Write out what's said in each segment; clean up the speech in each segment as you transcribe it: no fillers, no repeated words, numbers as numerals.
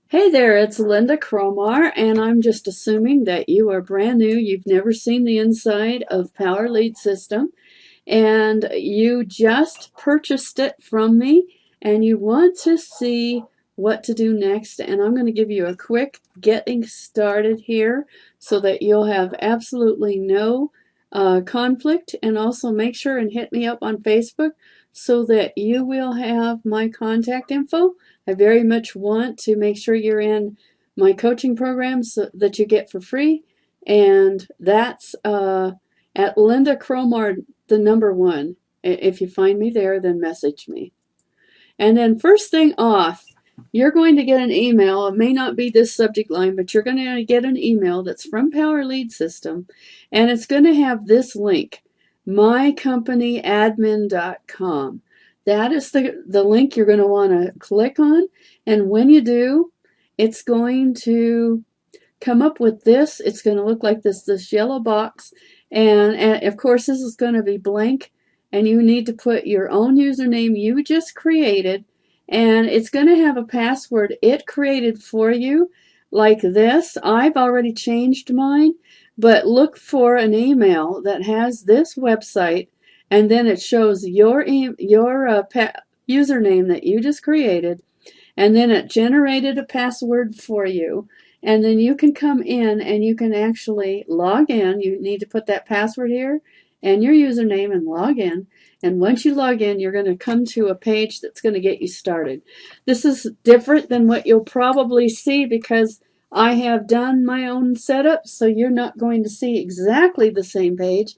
Hey there, it's Lynda Cromar, and I'm just assuming that you are brand new. You've never seen the inside of Power Lead System, and you just purchased it from me, and you want to see what to do next. And I'm going to give you a quick getting started here so that you'll have absolutely no conflict. And also make sure and hit me up on Facebook so that you will have my contact info. I very much want to make sure you're in my coaching programs so that you get for free. And that's at Lynda Cromar, the number one. If you find me there, then message me. And then first thing off, you're going to get an email. It may not be this subject line, but you're going to get an email that's from Power Lead System, and it's going to have this link, mycompanyadmin.com. That is the link you're going to want to click on, and when you do, it's going to come up with this. It's going to look like this yellow box, and of course this is going to be blank, and you need to put your own username you just created, and it's going to have a password it created for you like this. I've already changed mine, but look for an email that has this website, and then it shows your username that you just created, and then it generated a password for you. And then you can come in and you can actually log in. You need to put that password here and your username and log in. And once you log in, you're going to come to a page that's going to get you started. This is different than what you'll probably see because I have done my own setup, so you're not going to see exactly the same page,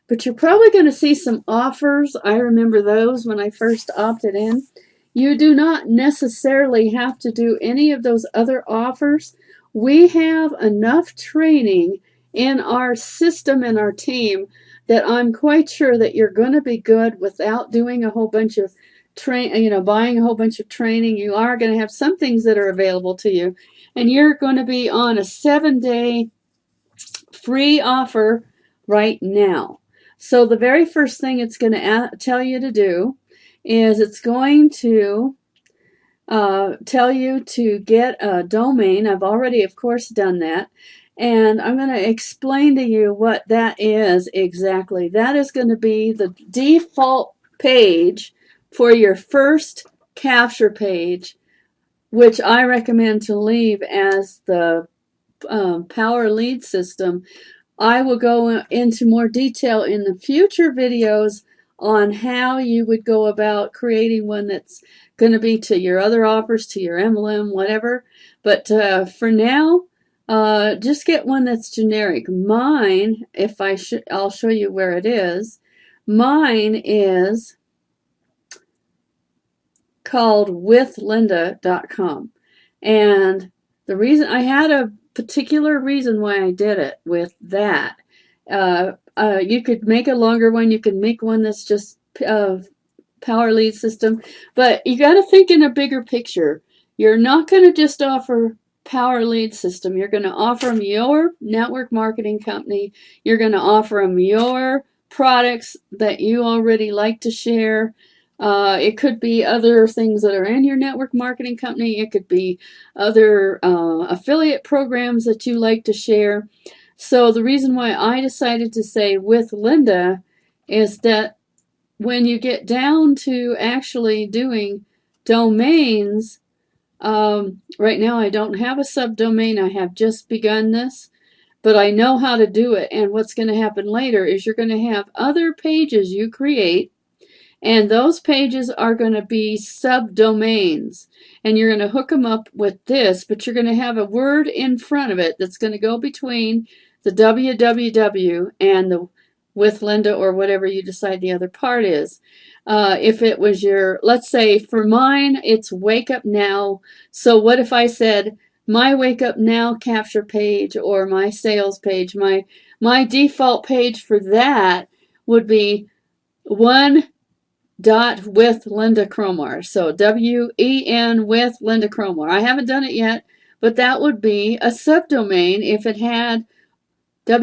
but you're probably going to see some offers. I remember those when I first opted in. You do not necessarily have to do any of those other offers. We have enough training in our system and our team that I'm quite sure that you're going to be good without doing a whole bunch of buying a whole bunch of training. You are going to have some things that are available to you, and you're going to be on a 7-day free offer right now. So the very first thing it's going to tell you to do is it's going to tell you to get a domain. I've already, of course, done that. And I'm going to explain to you what that is exactly. That is going to be the default page for your first capture page, which I recommend to leave as the Power Lead System. I will go into more detail in the future videos on how you would go about creating one that's going to be to your other offers, to your MLM, whatever. But for now, just get one that's generic. Mine, I'll show you where it is. Mine is called withlynda.com. And the reason I had a particular reason why I did it with that. You could make a longer one. You could make one that's just Power Lead System, but you got to think in a bigger picture. You're not going to just offer Power Lead System. You're going to offer them your network marketing company. You're going to offer them your products that you already like to share. It could be other things that are in your network marketing company. It could be other affiliate programs that you like to share. So the reason why I decided to say with Lynda is that when you get down to actually doing domains, right now I don't have a subdomain. I have just begun this, but I know how to do it. And what's going to happen later is you're going to have other pages you create, and those pages are going to be subdomains, and you're going to hook them up with this, but you're going to have a word in front of it that's going to go between the www and the with Lynda or whatever you decide the other part is. If it was let's say for mine, it's Wake Up Now. So what if I said my Wake Up Now capture page or my sales page? My default page for that would be one dot with Lynda Cromar. So WEN with Lynda Cromar. I haven't done it yet, but that would be a subdomain if it had after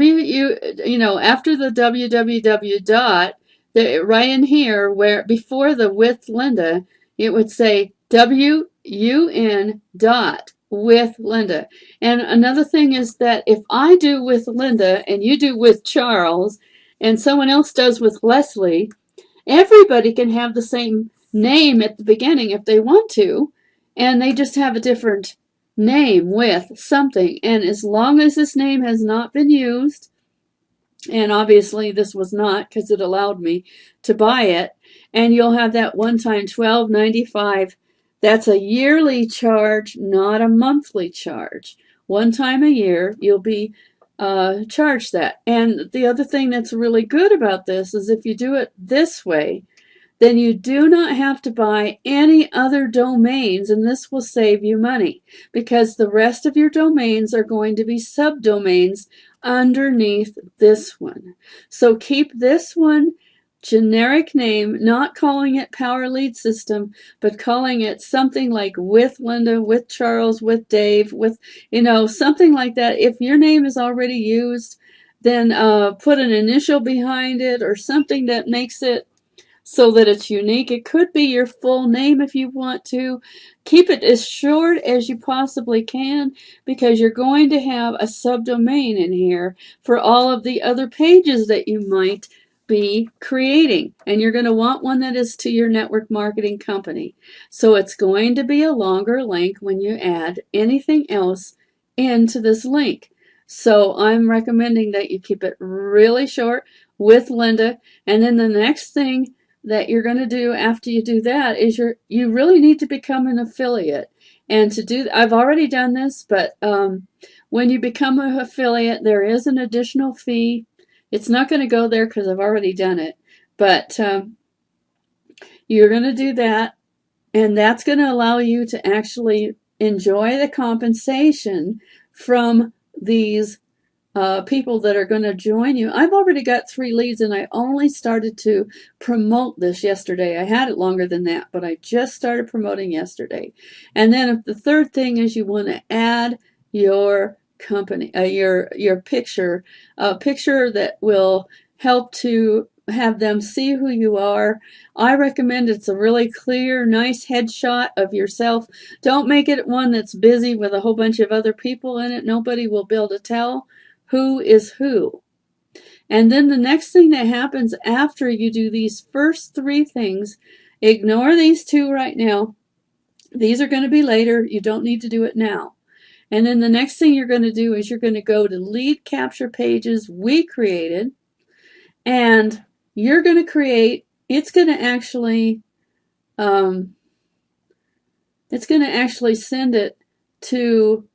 the www dot, right in here where before the with Lynda, it would say WUN dot with Lynda. And another thing is that if I do with Lynda and you do with Charles and someone else does with Leslie, everybody can have the same name at the beginning if they want to, and they just have a different name with something. And as long as this name has not been used, and obviously this was not because it allowed me to buy it, and you'll have that one time $12.95. That's a yearly charge, not a monthly charge. One time a year you'll be charged that. And the other thing that's really good about this is if you do it this way, then you do not have to buy any other domains, and this will save you money because the rest of your domains are going to be subdomains underneath this one. So keep this one generic name, not calling it Power Lead System, but calling it something like with Lynda, with Charles, with Dave, with, something like that. If your name is already used, then put an initial behind it or something that makes it so that it's unique. It could be your full name if you want to. Keep it as short as you possibly can because you're going to have a subdomain in here for all of the other pages that you might be creating. And you're going to want one that is to your network marketing company. So it's going to be a longer link when you add anything else into this link. So I'm recommending that you keep it really short with Lynda. And then the next thing that you're going to do after you do that is you really need to become an affiliate. And to do, I've already done this, but when you become an affiliate, there is an additional fee. It's not going to go there because I've already done it, but you're going to do that, and that's going to allow you to actually enjoy the compensation from these people that are going to join you. I've already got 3 leads, and I only started to promote this yesterday. I had it longer than that, but I just started promoting yesterday. And then if the third thing is you want to add your company, your picture, a picture that will help to have them see who you are. I recommend it's a really clear, nice headshot of yourself. Don't make it one that's busy with a whole bunch of other people in it. Nobody will be able to tell who is who. And then the next thing that happens after you do these first 3 things, ignore these 2 right now. These are going to be later. You don't need to do it now. And then the next thing you're going to do is you're going to go to lead capture pages we created, and you're going to create, it's going to actually send it to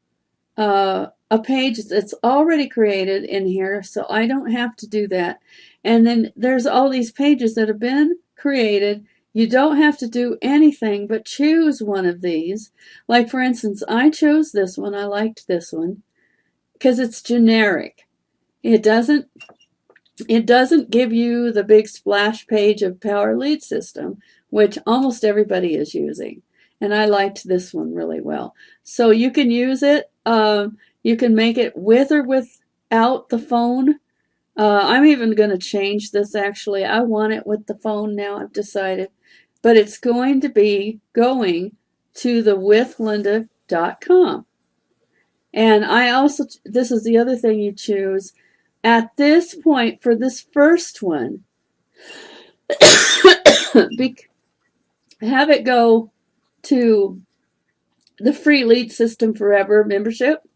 a page that's already created in here, so I don't have to do that. And then there's all these pages that have been created. You don't have to do anything but choose one of these. Like for instance, I chose this one. I liked this one because it's generic. It doesn't give you the big splash page of Power Lead System, which almost everybody is using. And I liked this one really well. So you can use it. You can make it with or without the phone. I'm even going to change this actually. I want it with the phone now, I've decided. But it's going to be going to the withlynda.com. And I also, this is the other thing you choose. At this point, for this first one, have it go to the free Lead System Forever membership,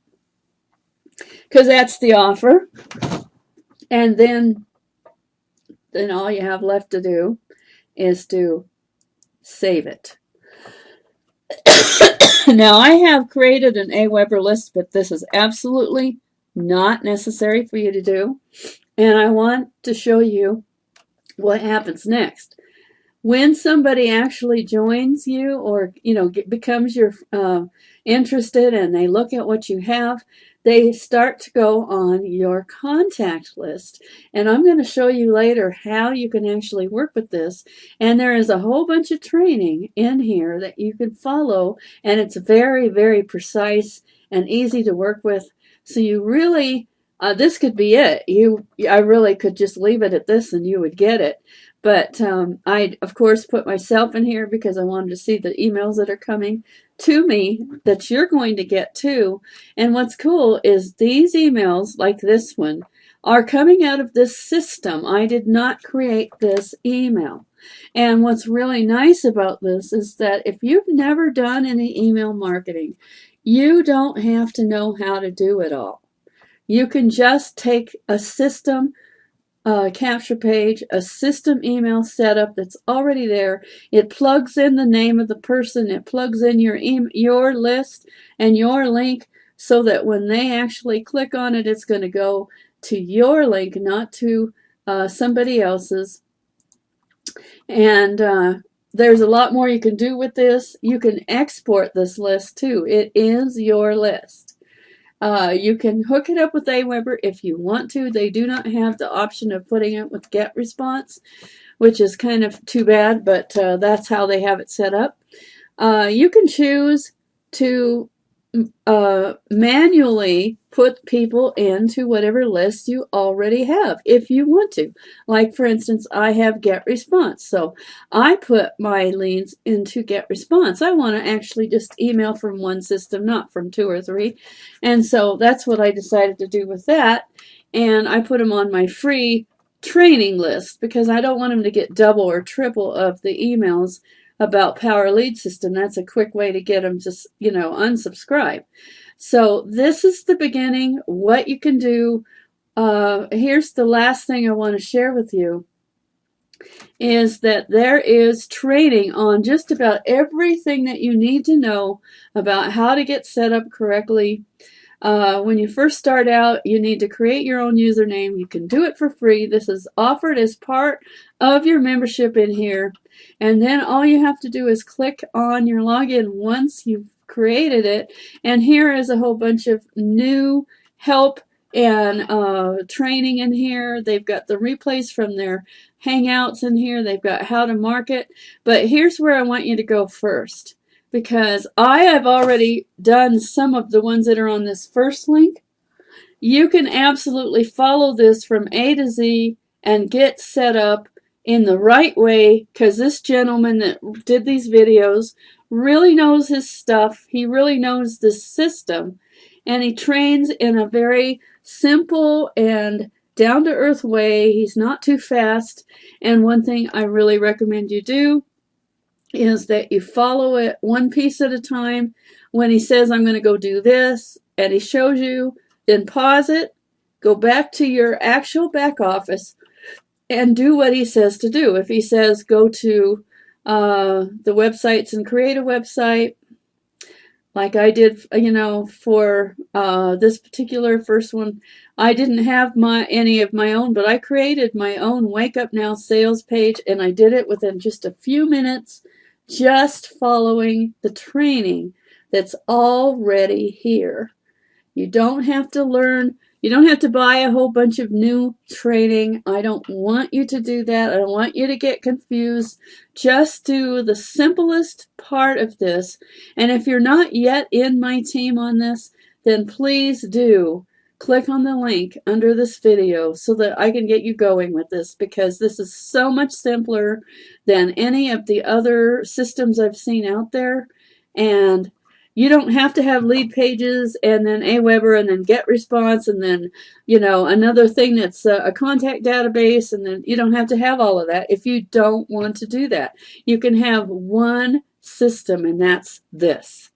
because that's the offer. And then all you have left to do is to save it. Now, I have created an Aweber list, but this is absolutely not necessary for you to do. And I want to show you what happens next. When somebody actually joins you or, becomes your interested and they look at what you have, they start to go on your contact list. And I'm going to show you later how you can actually work with this. And there is a whole bunch of training in here that you can follow. And it's very, very precise and easy to work with. So you really, this could be it. I really could just leave it at this and you would get it. But I, of course, put myself in here because I wanted to see the emails that are coming to me that you're going to get too. And what's cool is these emails, like this one, are coming out of this system. I did not create this email. And what's really nice about this is that if you've never done any email marketing, you don't have to know how to do it all. You can just take a system capture page, a system email setup that's already there. It plugs in the name of the person. It plugs in your list and your link so that when they actually click on it, it's going to go to your link, not to somebody else's. And there's a lot more you can do with this. You can export this list too. It is your list. You can hook it up with Aweber if you want to. They do not have the option of putting it with GetResponse, which is kind of too bad, but that's how they have it set up. You can choose to manually put people into whatever list you already have if you want to. Like, for instance, I have GetResponse, so I put my leads into GetResponse. I want to actually just email from one system, not from 2 or 3, and so that's what I decided to do with that. And I put them on my free training list because I don't want them to get double or triple of the emails about Power Lead System. That's a quick way to get them to, unsubscribe. So this is the beginning, what you can do. Here's the last thing I want to share with you, is that there is training on just about everything that you need to know about how to get set up correctly. When you first start out, you need to create your own username. You can do it for free. This is offered as part of your membership in here. And then all you have to do is click on your login once you've created it. And here is a whole bunch of new help and training in here. They've got the replays from their Hangouts in here. They've got how to market. But here's where I want you to go first, because I have already done some of the ones that are on this first link. You can absolutely follow this from A to Z and get set up in the right way, because this gentleman that did these videos really knows his stuff. He really knows this system, and he trains in a very simple and down-to-earth way. He's not too fast, and one thing I really recommend you do is that you follow it one piece at a time. When he says, I'm going to go do this, and he shows you, then pause it, go back to your actual back office, and do what he says to do. If he says go to the websites and create a website, like I did, for this particular first one, I didn't have any of my own, but I created my own Wake Up Now sales page, and I did it within just a few minutes, just following the training that's already here. You don't have to learn. You don't have to buy a whole bunch of new training. I don't want you to do that. I don't want you to get confused. Just do the simplest part of this. And if you're not yet in my team on this, then please do click on the link under this video so that I can get you going with this, because this is so much simpler than any of the other systems I've seen out there. And you don't have to have lead pages and then Aweber and then GetResponse and then, another thing that's a contact database, and then you don't have to have all of that if you don't want to do that. You can have one system, and that's this.